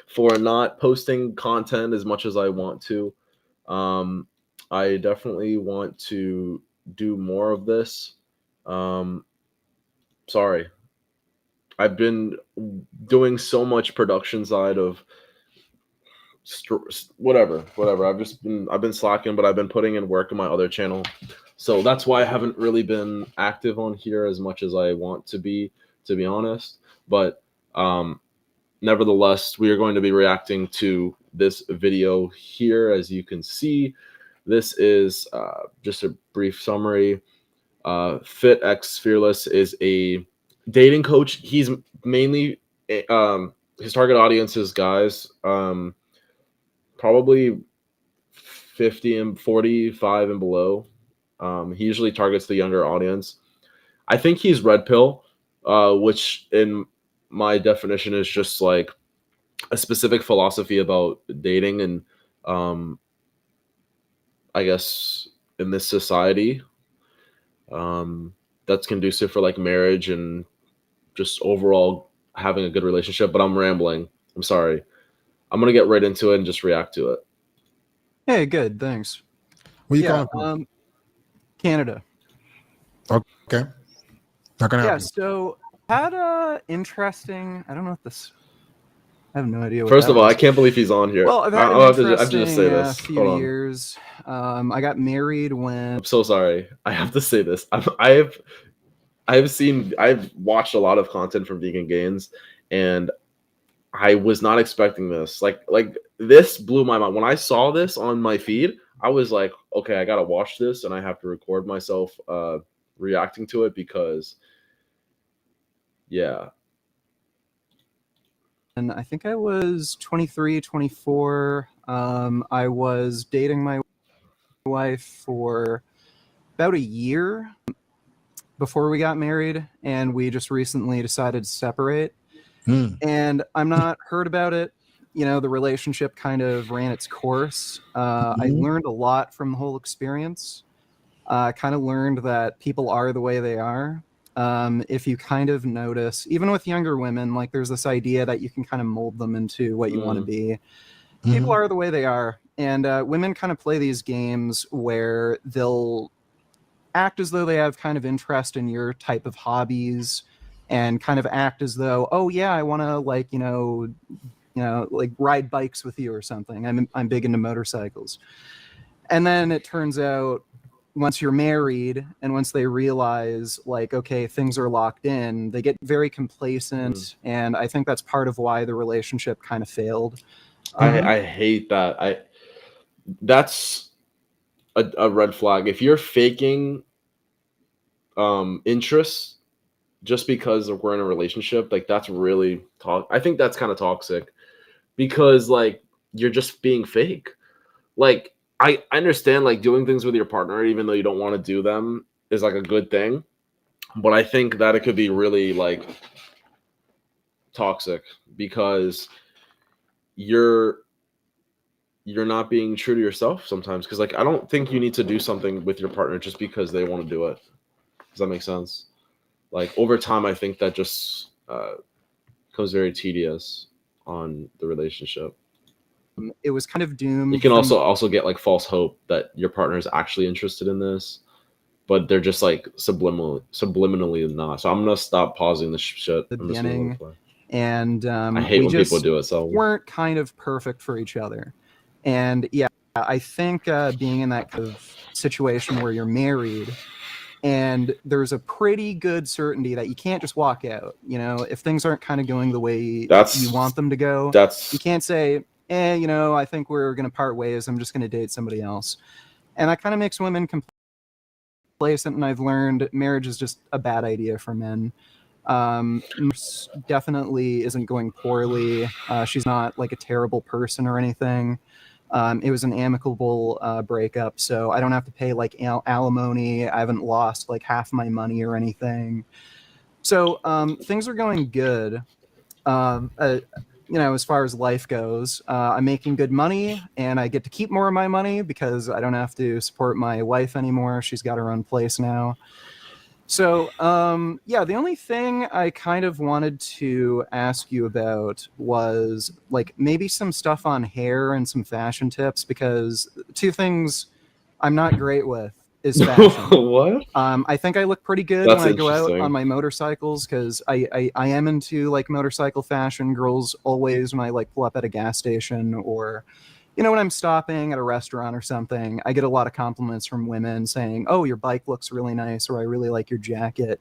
for not posting content as much as I want to. Um, I definitely want to do more of this. Um, sorry, I've been doing so much production side of whatever. I've been slacking, but I've been putting in work in my other channel, so that's why I haven't really been active on here as much as I want to be honest. But um, nevertheless, we are going to be reacting to this video here. As you can see, this is just a brief summary. FitXFearless is a dating coach. He's mainly his target audience is guys, probably 50 and 45 and below. He usually targets the younger audience. I think he's red pill, which in my definition is just like a specific philosophy about dating and um, I guess in this society um, that's conducive for like marriage and just overall having a good relationship. But I'm rambling. I'm sorry. I'm gonna get right into it and just react to it. Hey, good, thanks. Where you calling from? Canada. Okay. How can I help you? So had a interesting. I don't know if this. I have no idea. First of all, I can't believe he's on here. Well, I've had I have an to just say this. few years. I got married when. I'm so sorry. I have to say this. I've watched a lot of content from Vegan Gains, and I was not expecting this. Like this blew my mind. When I saw this on my feed, I was like, okay, I gotta watch this, and I have to record myself reacting to it because, yeah. And I think I was 23, 24. I was dating my wife for about a year before we got married, and we just recently decided to separate. And I'm not hurt about it. You know, the relationship kind of ran its course. I learned a lot from the whole experience. I kind of learned that people are the way they are. If you kind of notice, even with younger women, like there's this idea that you can kind of mold them into what you want to be. People are the way they are. And women kind of play these games where they'll act as though they have kind of interest in your type of hobbies and kind of act as though, oh yeah, I want to like, like ride bikes with you or something. I'm big into motorcycles. And then it turns out once you're married and once they realize like, okay, things are locked in, they get very complacent. And I think that's part of why the relationship kind of failed. I hate that. That's a red flag. If you're faking interest just because we're in a relationship, like that's really I think that's kind of toxic because like you're just being fake. Like I understand like doing things with your partner even though you don't want to do them is like a good thing, but I think that it could be really like toxic because you're not being true to yourself sometimes, because like I don't think you need to do something with your partner just because they want to do it. Does that make sense? Like over time, I think that just becomes very tedious on the relationship. It was kind of doomed. You can also get like false hope that your partner is actually interested in this, but they're just like subliminally not. So I'm gonna stop pausing this shit. The beginning, and I hate when people do it. So weren't kind of perfect for each other, and yeah, I think being in that kind of situation where you're married. And there's a pretty good certainty that you can't just walk out. You know, if things aren't kind of going the way you want them to go, you can't say, I think we're going to part ways. I'm just going to date somebody else. And that kind of makes women complacent. And I've learned marriage is just a bad idea for men. Definitely isn't going poorly. She's not like a terrible person or anything. It was an amicable breakup, so I don't have to pay like alimony. I haven't lost like half my money or anything. So things are going good. As far as life goes, I'm making good money and I get to keep more of my money because I don't have to support my wife anymore. She's got her own place now. So, yeah, the only thing I kind of wanted to ask you about was like maybe some stuff on hair and some fashion tips, because two things I'm not great with is fashion. What? I think I look pretty good That's when I go out on interesting. my motorcycles because I am into like motorcycle fashion. Girls always, when I like pull up at a gas station or, you know, when I'm stopping at a restaurant or something, I get a lot of compliments from women saying, "Oh, your bike looks really nice," or "I really like your jacket."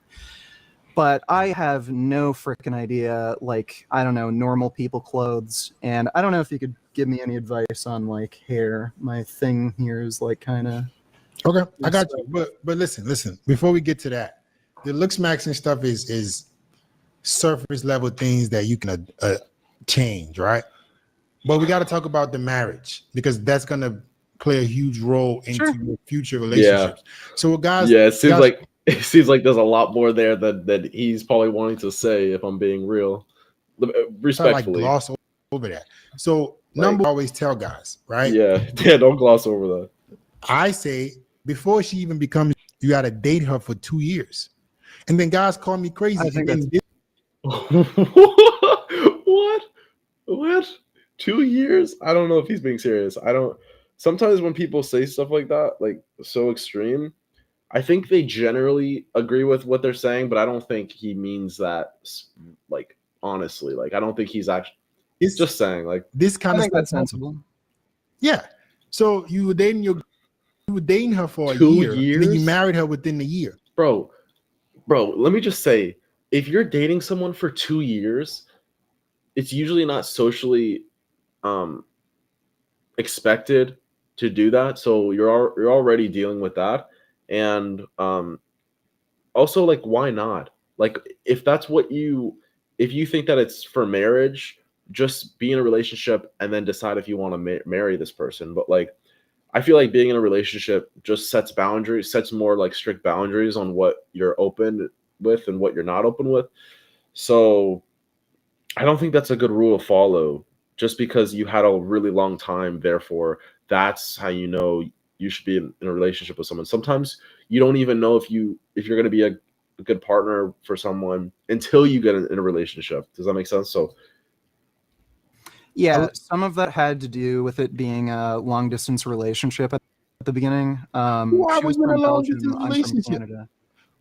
But I have no freaking idea, like, I don't know, normal people clothes. And I don't know if you could give me any advice on like hair. My thing here is like kind of. Okay, I got you. But listen. Before we get to that, the looks maxing stuff is surface level things that you can change, right? But we got to talk about the marriage because that's gonna play a huge role into Sure. your future Yeah. relationships. So guys, Yeah, guys, it seems like there's a lot more there that he's probably wanting to say, if I'm being real. kind of like Respectfully. gloss over that. So Like, number one, I always tell guys, right? yeah, yeah, don't gloss over that. I say before she even becomes, you got to date her for 2 years, and then guys call me crazy, I and think that's then What? What? 2 years? I don't know if he's being serious. I don't. Sometimes when people say stuff like that, like so extreme, I think they generally agree with what they're saying, but I don't think he means that, like, honestly. Like, I don't think he's actually it's just saying, like, this I kind of think stuff that's happens. sensible. Yeah. So you were dating her for a two year, and then you years? married her within the year. Bro, let me just say, if you're dating someone for 2 years, it's usually not socially um expected to do that. So you're already dealing with that. And also, like, why not? Like, if that's what you if you think that it's for marriage, just be in a relationship and then decide if you want to marry this person. But like, I feel like being in a relationship just sets more like strict boundaries on what you're open with and what you're not open with. So I don't think that's a good rule to follow. Just because you had a really long time, therefore that's how you know you should be in a relationship with someone. Sometimes you don't even know if you're going to be a good partner for someone until you get in a relationship. Does that make sense? So Yeah, some of that had to do with it being a long distance relationship at the beginning. Why She were was you in a from long Belgium. distance I'm from relationship? Canada.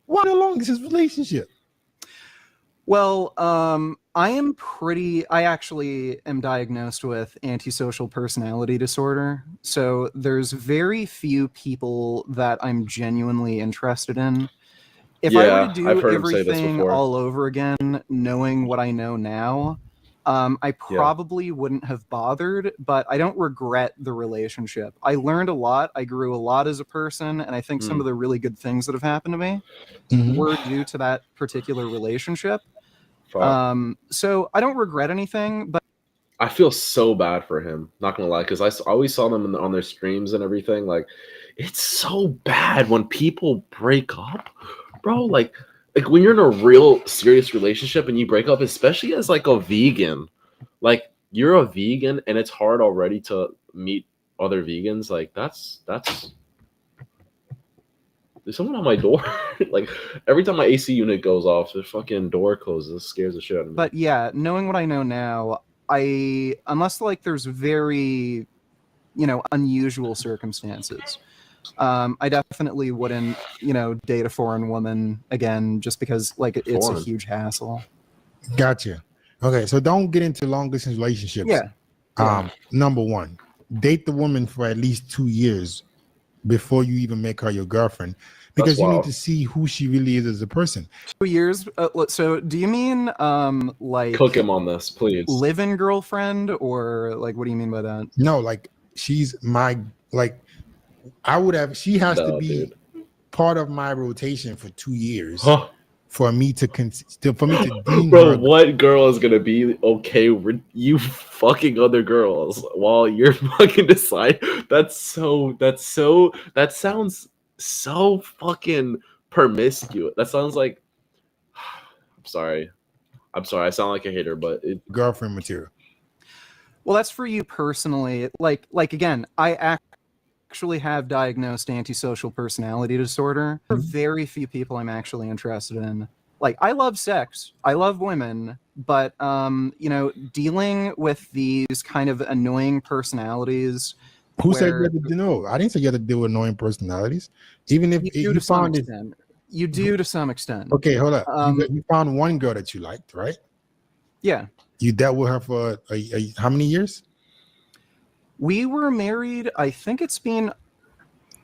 Why a long distance relationship? Well, I actually am diagnosed with antisocial personality disorder. So there's very few people that I'm genuinely interested in. If I were to yeah, I've do heard him say this everything before. all over again, knowing what I know now, I Yeah. probably wouldn't have bothered, but I don't regret the relationship. I learned a lot. I grew a lot as a person, and I think some Hmm. of the really good things that have happened to me Mhm. were due to that particular relationship. Fuck. So I don't regret anything, but I feel so bad for him. Not gonna lie, because always saw them on their streams and everything. Like, it's so bad when people break up, bro. Like when you're in a real serious relationship and you break up, especially as like a vegan. Like, you're a vegan and it's hard already to meet other vegans. Like, that's there's someone on my door. Like, every time my AC unit goes off, the fucking door closes. It scares the shit out of me. but yeah, knowing what I know now, unless like there's very, you know, unusual circumstances, I definitely wouldn't, you know, date a foreign woman again just because like it's a Foreign. huge hassle. Gotcha. Okay, so don't get into long distance relationships. Yeah. Yeah. Number one, date the woman for at least 2 years before you even make her your girlfriend, That's because you need to wild. see who she really is as a person. 2 years. So do you mean Cook like him on this, please. live-in girlfriend, or like what do you mean by that? No, like she's my like I would have. She has to No, be dude. part of my rotation for 2 years Huh. for me to for me to deem Bro, her. what girl is gonna be okay with you fucking other girls while you're fucking decide? That sounds so fucking promiscuous. That sounds like I'm sorry. I'm sorry, I sound like a hater, but Girlfriend material. Well, that's for you personally. Like again, I actually have diagnosed antisocial personality disorder. There are very few people I'm actually interested in. Like, I love sex, I love women, but you know, dealing with these kind of annoying personalities. Who said you where had to know? I didn't say you had to deal with annoying personalities. Even if you do you to some found it. extent. You do to some extent. Okay, hold up. Um, You found one girl that you liked, right? yeah. You dealt with her for how many years? We were married, I think it's been,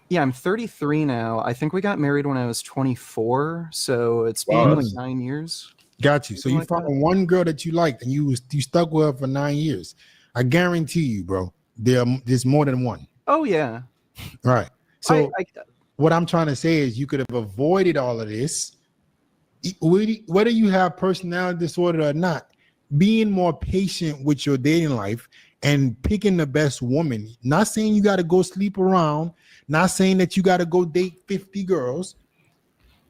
yeah, I'm 33 now. I think we got married when I was 24. So it's been Wow, like that's- 9 years. Got you. So you Something like found one girl that you liked, and you stuck with her for 9 years. I guarantee you, bro, there's more than one. Oh, yeah. Right. So I what I'm trying to say is you could have avoided all of this, whether you have personality disorder or not. Being more patient with your dating life and picking the best woman. Not saying you got to go sleep around. Not saying that you got to go date 50 girls.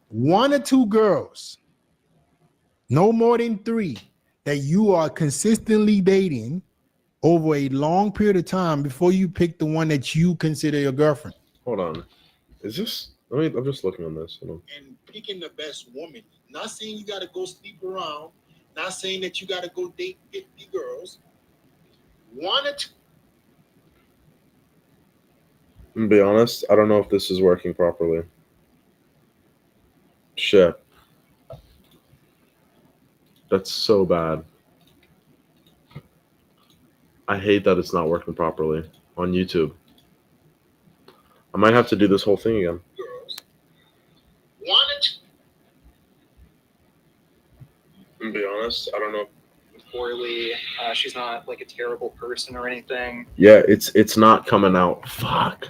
1 or 2 girls, no more than 3, that you are consistently dating over a long period of time before you pick the one that you consider your girlfriend. Hold on. Is this? I'm just looking on this. Hold on. And picking the best woman. Not saying you got to go sleep around. Not saying that you got to go date 50 girls. 1 or 2. I'm gonna be honest. I don't know if this is working properly. Shit. That's so bad. I hate that it's not working properly on YouTube. I might have to do this whole thing again. Girls. 1 or 2. I'm gonna be honest. I don't know. poorly. She's not like a terrible person or anything. Yeah, it's not coming out. Fuck.